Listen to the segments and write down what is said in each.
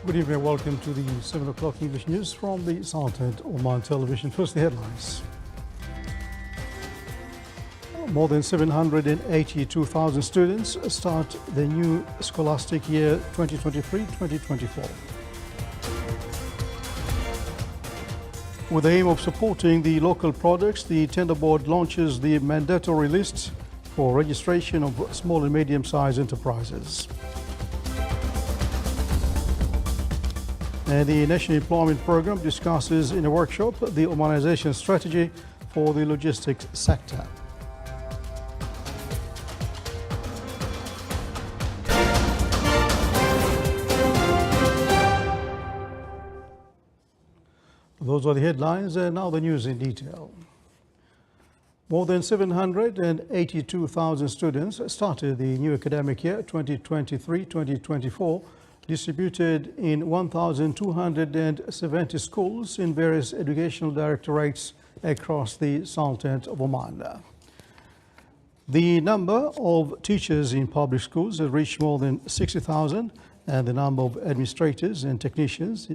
Good evening and welcome to the 7 o'clock English news from the Sultan Oman Television. First, the headlines. More than 782,000 students start the new scholastic year 2023-2024. With the aim of supporting the local products, the Tender Board launches the mandatory list for registration of small and medium-sized enterprises. And the National Employment Programme discusses in a workshop the Omanization strategy for the logistics sector. Those are the headlines, and now the news in detail. More than 782,000 students started the new academic year 2023-2024, distributed in 1,270 schools in various educational directorates across the Sultanate of Oman. The number of teachers in public schools has reached more than 60,000, and the number of administrators and technicians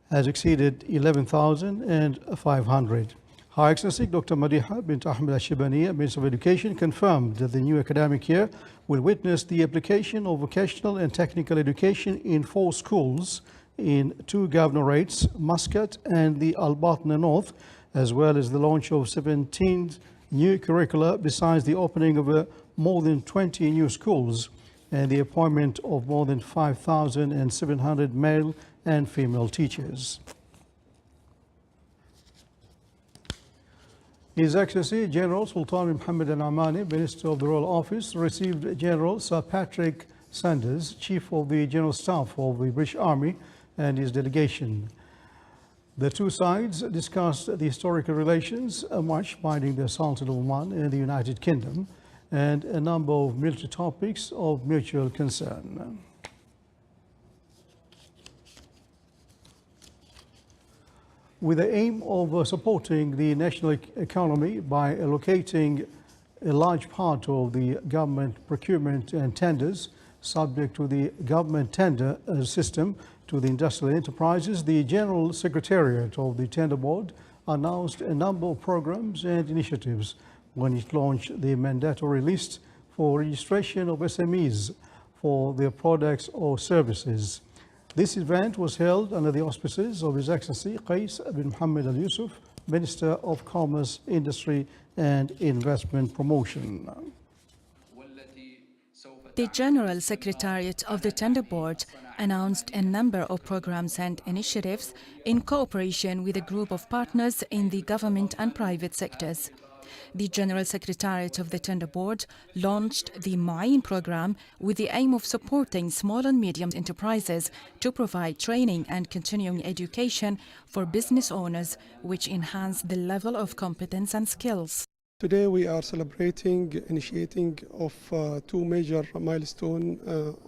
has exceeded 11,500. Her Excellency Dr. Madiha bint Ahmed Al-Shibaniya, Minister of Education, confirmed that the new academic year will witness the application of vocational and technical education in 4 schools in 2 governorates, Muscat and the Al-Batna North, as well as the launch of 17 new curricula, besides the opening of more than 20 new schools and the appointment of more than 5,700 male and female teachers. His Excellency General Sultan Mohammed Al-Amani, Minister of the Royal Office, received General Sir Patrick Sanders, Chief of the General Staff of the British Army, and his delegation. The two sides discussed the historical relations, much binding the Sultan of Oman and the United Kingdom, and a number of military topics of mutual concern. With the aim of supporting the national economy by allocating a large part of the government procurement and tenders subject to the government tender system to the industrial enterprises, the General Secretariat of the Tender Board announced a number of programs and initiatives when it launched the mandatory list for registration of SMEs for their products or services. This event was held under the auspices of His Excellency Qais bin Mohammed Al Yusuf, Minister of Commerce, Industry and Investment Promotion. The General Secretariat of the Tender Board announced a number of programs and initiatives in cooperation with a group of partners in the government and private sectors. The General Secretariat of the Tender Board launched the Ma'in program with the aim of supporting small and medium enterprises to provide training and continuing education for business owners, which enhance the level of competence and skills. Today we are celebrating initiating of 2 major milestones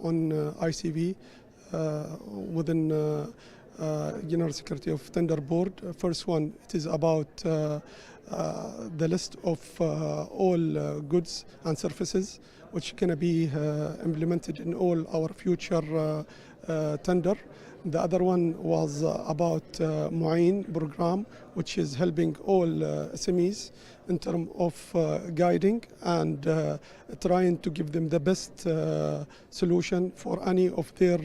on ICB within General Secretary of Tender Board. First one, it is about the list of all goods and services which can be implemented in all our future tender. The other one was about Mu'in program, which is helping all SMEs in terms of guiding and trying to give them the best solution for any of their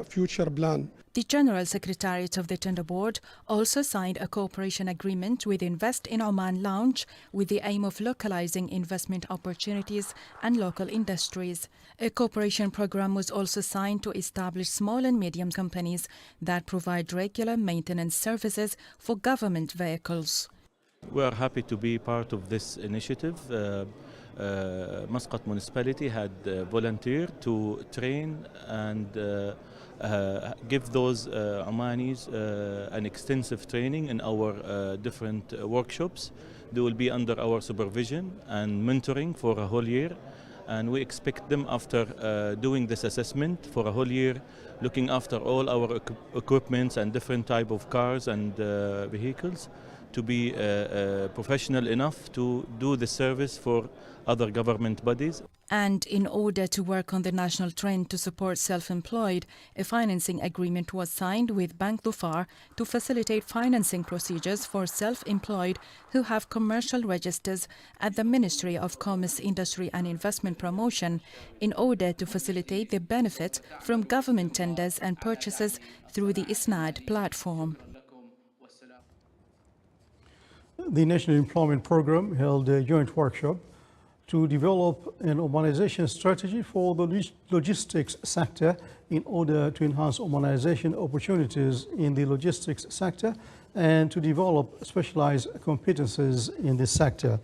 future plan. The General Secretariat of the Tender Board also signed a cooperation agreement with Invest in Oman Lounge with the aim of localizing investment opportunities and local industries. A cooperation program was also signed to establish small and medium companies that provide regular maintenance services for government vehicles. We are happy to be part of this initiative. Muscat municipality had volunteered to train and give those Omanis an extensive training in our different workshops. They will be under our supervision and mentoring for a whole year, and we expect them, after doing this assessment for a whole year, looking after all our equipments and different type of cars and vehicles, to be professional enough to do the service for other government bodies. And in order to work on the national trend to support self-employed, a financing agreement was signed with Bank Dhofar to facilitate financing procedures for self-employed who have commercial registers at the Ministry of Commerce, Industry and Investment Promotion in order to facilitate the benefit from government tenders and purchases through the ISNAD platform. The National Employment Program held a joint workshop to develop an urbanization strategy for the logistics sector in order to enhance urbanization opportunities in the logistics sector and to develop specialized competences in this sector.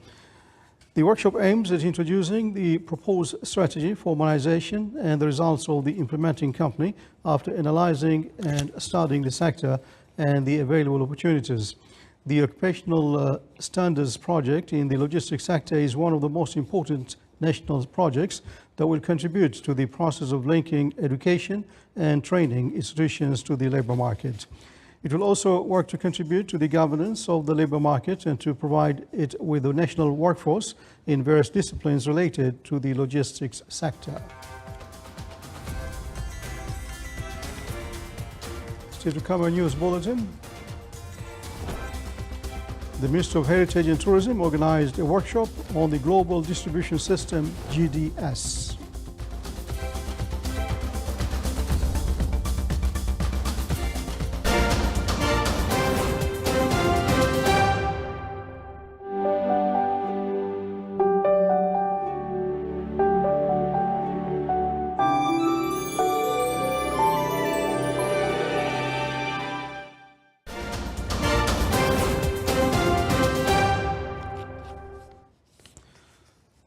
The workshop aims at introducing the proposed strategy for urbanization and the results of the implementing company after analyzing and studying the sector and the available opportunities. The Occupational Standards Project in the logistics sector is one of the most important national projects that will contribute to the process of linking education and training institutions to the labor market. It will also work to contribute to the governance of the labor market and to provide it with a national workforce in various disciplines related to the logistics sector. Still to come, a news bulletin. The Ministry of Heritage and Tourism organized a workshop on the Global Distribution System, GDS.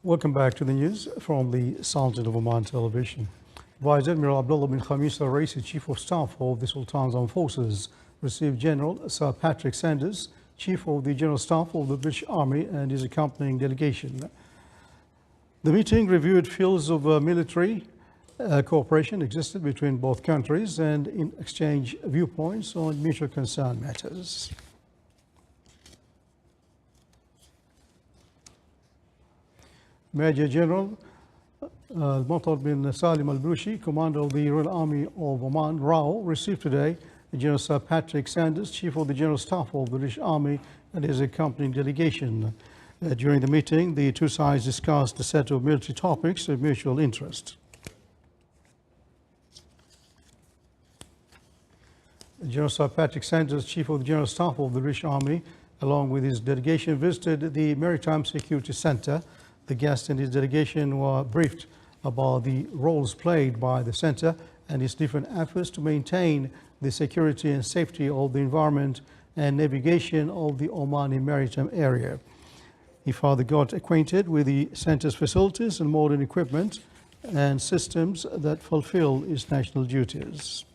Welcome back to the news from the Sultan of Oman Television. Vice Admiral Abdullah bin Khamis al-Raisi, Chief of Staff of the Sultan's Armed Forces, received General Sir Patrick Sanders, Chief of the General Staff of the British Army, and his accompanying delegation. The meeting reviewed fields of military cooperation existed between both countries and in exchange viewpoints on mutual concern matters. Major General Al-Matar bin Salim al-Brushi, Commander of the Royal Army of Oman, RAO, received today General Sir Patrick Sanders, Chief of the General Staff of the British Army, and his accompanying delegation. During the meeting, the two sides discussed a set of military topics of mutual interest. General Sir Patrick Sanders, Chief of the General Staff of the British Army, along with his delegation, visited the Maritime Security Centre. The guest and his delegation were briefed about the roles played by the centre and its different efforts to maintain the security and safety of the environment and navigation of the Omani maritime area. He further got acquainted with the centre's facilities and modern equipment and systems that fulfill its national duties.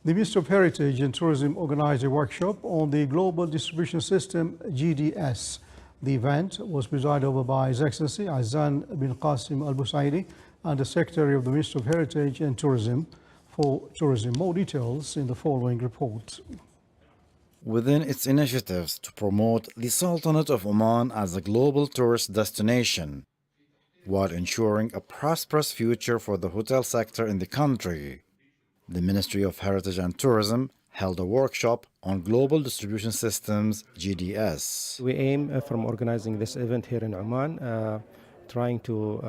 The Ministry of Heritage and Tourism organized a workshop on the Global Distribution System, GDS. The event was presided over by His Excellency Azan bin Qasim al-Busaidi, Under Secretary of the Ministry of Heritage and Tourism for Tourism. More details in the following report. Within its initiatives to promote the Sultanate of Oman as a global tourist destination, while ensuring a prosperous future for the hotel sector in the country, the Ministry of Heritage and Tourism held a workshop on Global Distribution Systems, GDS. We aim from organizing this event here in Oman, trying to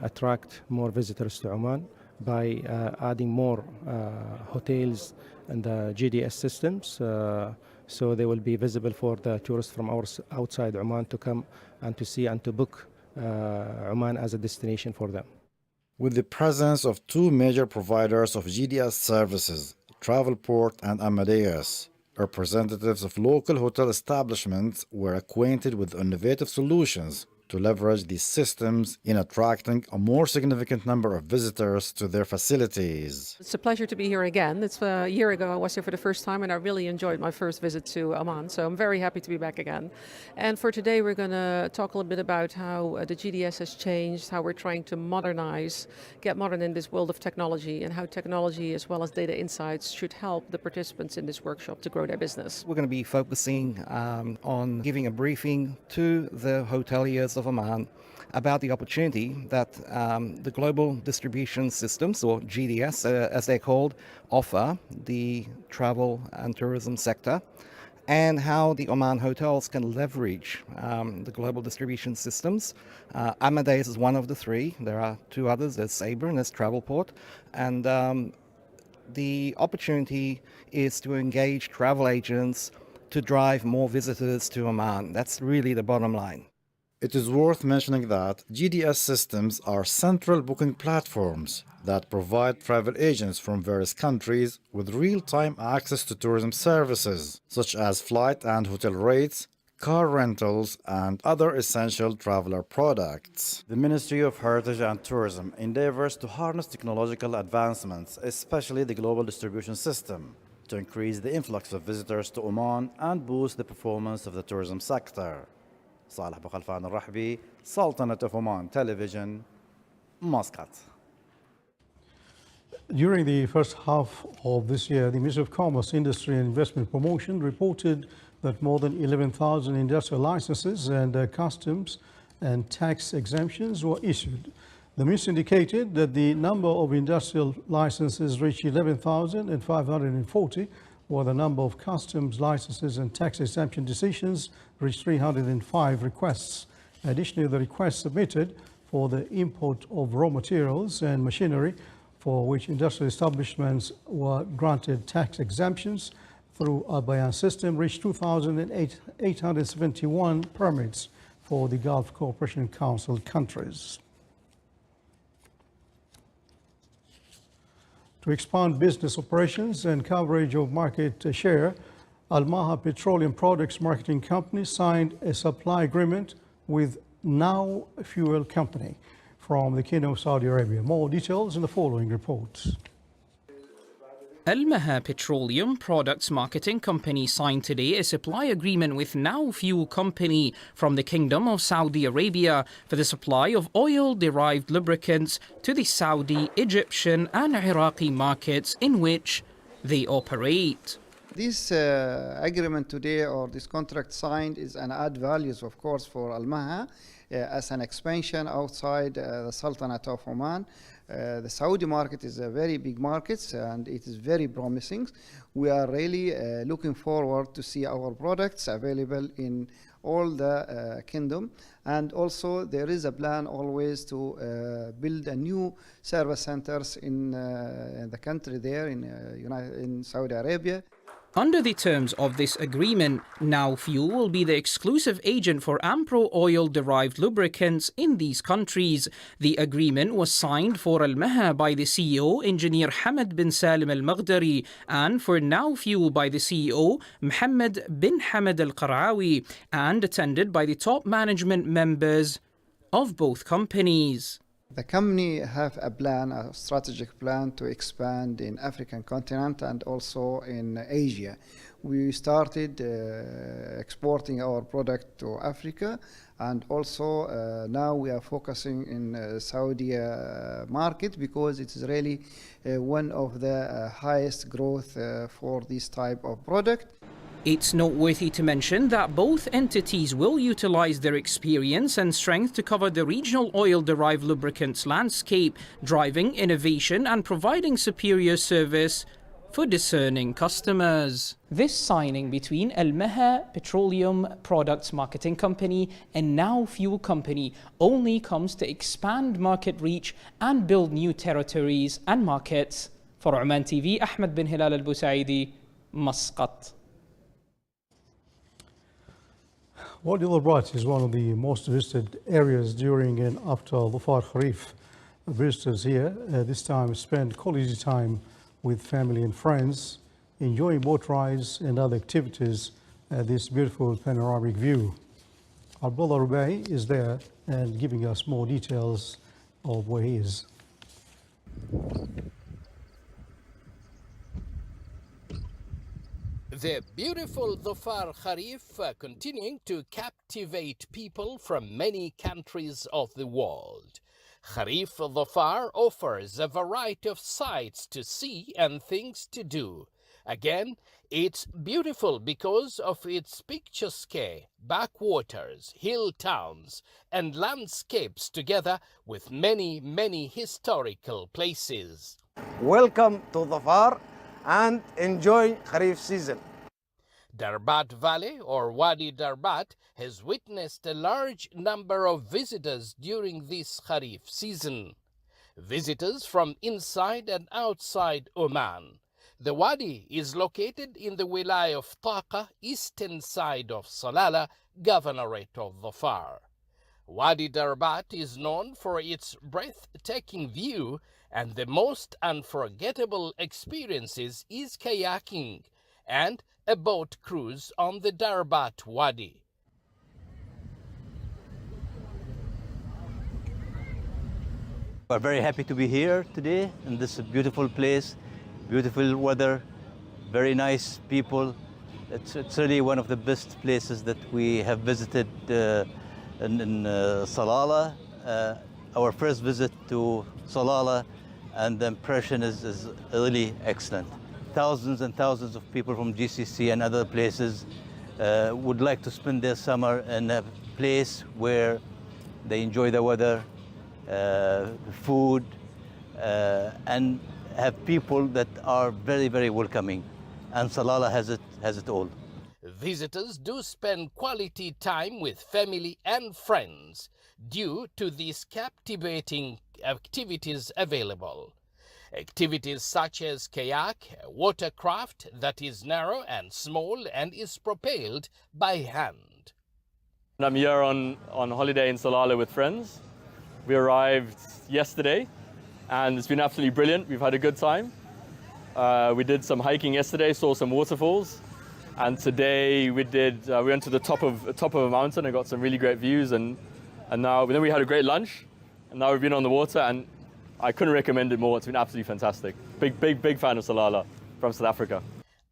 attract more visitors to Oman by adding more hotels and the GDS systems, so they will be visible for the tourists from outside Oman to come and to see and to book Oman as a destination for them. With the presence of two major providers of GDS services, Travelport and Amadeus, representatives of local hotel establishments were acquainted with innovative solutions to leverage these systems in attracting a more significant number of visitors to their facilities. It's a pleasure to be here again. It's a year ago I was here for the first time and I really enjoyed my first visit to Oman, so I'm very happy to be back again. And for today we're going to talk a little bit about how the GDS has changed, how we're trying to modernize, get modern in this world of technology, and how technology as well as data insights should help the participants in this workshop to grow their business. We're going to be focusing on giving a briefing to the hoteliers of Oman about the opportunity that the global distribution systems, or GDS as they're called, offer the travel and tourism sector, and how the Oman hotels can leverage the global distribution systems. Amadeus is one of the three. There are two others. There's Sabre and there's Travelport. And the opportunity is to engage travel agents to drive more visitors to Oman. That's really the bottom line. It is worth mentioning that GDS systems are central booking platforms that provide travel agents from various countries with real-time access to tourism services, such as flight and hotel rates, car rentals, and other essential traveler products. The Ministry of Heritage and Tourism endeavors to harness technological advancements, especially the global distribution system, to increase the influx of visitors to Oman and boost the performance of the tourism sector. صالح بخلفان الرحبي, Sultanate of Oman Television, Muscat. During the first half of this year, the Ministry of Commerce, Industry and Investment Promotion reported that more than 11,000 industrial licenses and customs and tax exemptions were issued. The ministry indicated that the number of industrial licenses reached 11,540, while the number of customs licenses and tax exemption decisions reached 305 requests. Additionally, the requests submitted for the import of raw materials and machinery, for which industrial establishments were granted tax exemptions through a Bayan system, reached 2,871 permits for the Gulf Cooperation Council countries. To expand business operations and coverage of market share, Al-Maha Petroleum Products Marketing Company signed a supply agreement with Now Fuel Company from the Kingdom of Saudi Arabia. More details in the following report. Al-Maha Petroleum Products Marketing Company signed today a supply agreement with Now Fuel Company from the Kingdom of Saudi Arabia for the supply of oil-derived lubricants to the Saudi, Egyptian and Iraqi markets in which they operate. This agreement today, or this contract signed, is an add values, of course, for Al-Maha as an expansion outside the Sultanate of Oman. The Saudi market is a very big market and it is very promising. We are really looking forward to see our products available in all the kingdom, and also there is a plan always to build a new service centers in the country there in Saudi Arabia. Under the terms of this agreement, Now Fuel will be the exclusive agent for Ampro oil-derived lubricants in these countries. The agreement was signed for Al-Maha by the CEO, Engineer Hamad bin Salim Al-Maghdari, and for Now Fuel by the CEO, Mohammed bin Hamad Al-Qaraawi, and attended by the top management members of both companies. The company have a plan, a strategic plan to expand in African continent and also in Asia. We started exporting our product to Africa, and also now we are focusing in Saudi market because it is really one of the highest growth for this type of product. It's noteworthy to mention that both entities will utilize their experience and strength to cover the regional oil-derived lubricants landscape, driving innovation and providing superior service for discerning customers. This signing between Al-Maha Petroleum Products Marketing Company and Now Fuel Company only comes to expand market reach and build new territories and markets. For Oman TV, Ahmed bin Hilal Al-Busaidi, Muscat. Wadi al-Abrat is one of the most visited areas during and after Dhufar Kharif. Visitors here this time spend quality time with family and friends, enjoying boat rides and other activities at this beautiful panoramic view. Abdullah Rubai is there and giving us more details of where he is. The beautiful Dhofar Kharif continuing to captivate people from many countries of the world. Kharif Dhofar offers a variety of sights to see and things to do. Again, it's beautiful because of its picturesque backwaters, hill towns, and landscapes together with many, many historical places. Welcome to Dhofar and enjoy Kharif season. Darbat Valley, or Wadi Darbat, has witnessed a large number of visitors during this Kharif season. Visitors from inside and outside Oman. The Wadi is located in the Wilaya of Taqa, eastern side of Salalah, Governorate of Dhofar. Wadi Darbat is known for its breathtaking view, and the most unforgettable experiences is kayaking and a boat cruise on the Darbat Wadi. We're very happy to be here today in this beautiful place, beautiful weather, very nice people. It's really one of the best places that we have visited in Salalah. Our first visit to Salalah, and the impression is really excellent. Thousands and thousands of people from GCC and other places would like to spend their summer in a place where they enjoy the weather, food, and have people that are very, very welcoming. And Salalah has it all. Visitors do spend quality time with family and friends due to these captivating activities available. Activities such as kayak, watercraft that is narrow and small and is propelled by hand. I'm here on holiday in Salalah with friends. We arrived yesterday and it's been absolutely brilliant. We've had a good time. We did some hiking yesterday, saw some waterfalls, and today we went to the top of a mountain and got some really great views, and then we had a great lunch, and now we've been on the water, and I couldn't recommend it more. It's been absolutely fantastic. Big fan of Salalah from South Africa.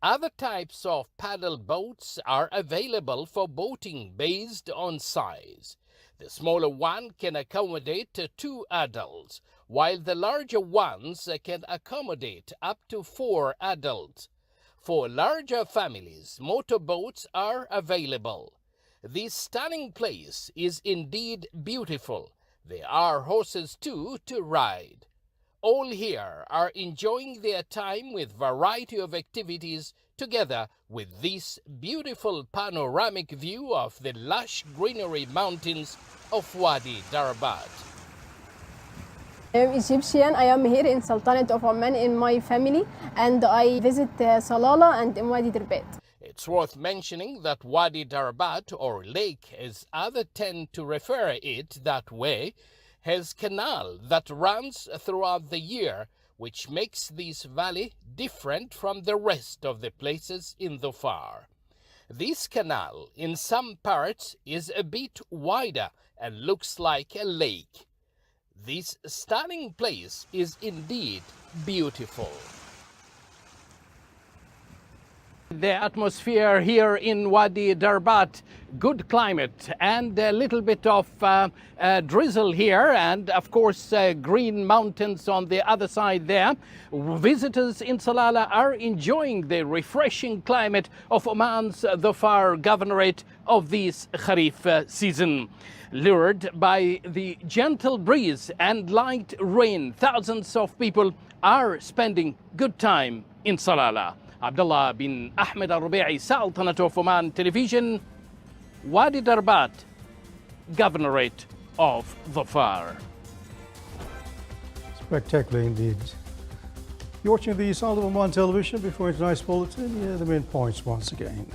Other types of paddle boats are available for boating based on size. The smaller one can accommodate 2 adults, while the larger ones can accommodate up to 4 adults. For larger families, motorboats are available. This stunning place is indeed beautiful. There are horses too to ride. All here are enjoying their time with variety of activities together with this beautiful panoramic view of the lush greenery mountains of Wadi Darbat. I am Egyptian. I am here in Sultanate of Oman in my family, and I visit Salalah and Wadi Darbat. It's worth mentioning that Wadi Darbat, or lake as others tend to refer it that way, has canal that runs throughout the year, which makes this valley different from the rest of the places in Dhofar. This canal in some parts is a bit wider and looks like a lake. This stunning place is indeed beautiful. The atmosphere here in Wadi Darbat, good climate and a little bit of drizzle here, and of course green mountains on the other side there. Visitors in Salalah are enjoying the refreshing climate of Oman's Dhofar Governorate of this Kharif season. Lured by the gentle breeze and light rain, thousands of people are spending good time in Salalah. Abdullah bin Ahmed Al-Rubai, Sultanate of Oman Television, Wadi Darbat, Governorate of Dhofar. Spectacular indeed. You're watching the Sultanate of Oman Television. Before tonight's bulletin, here are the main points once again.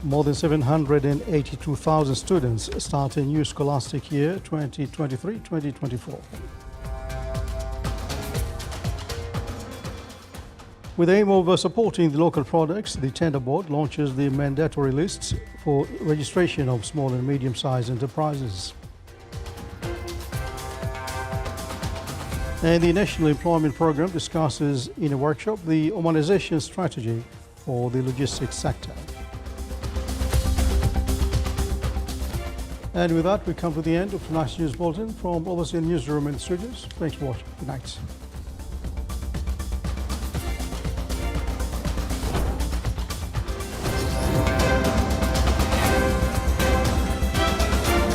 More than 782,000 students start a new scholastic year 2023-2024. With the aim of supporting the local products, the Tender Board launches the mandatory lists for registration of small and medium-sized enterprises. And the National Employment Programme discusses in a workshop the Omanization strategy for the logistics sector. And with that, we come to the end of tonight's news bulletin from Overseas Newsroom and Studios. Thanks for watching. Good night.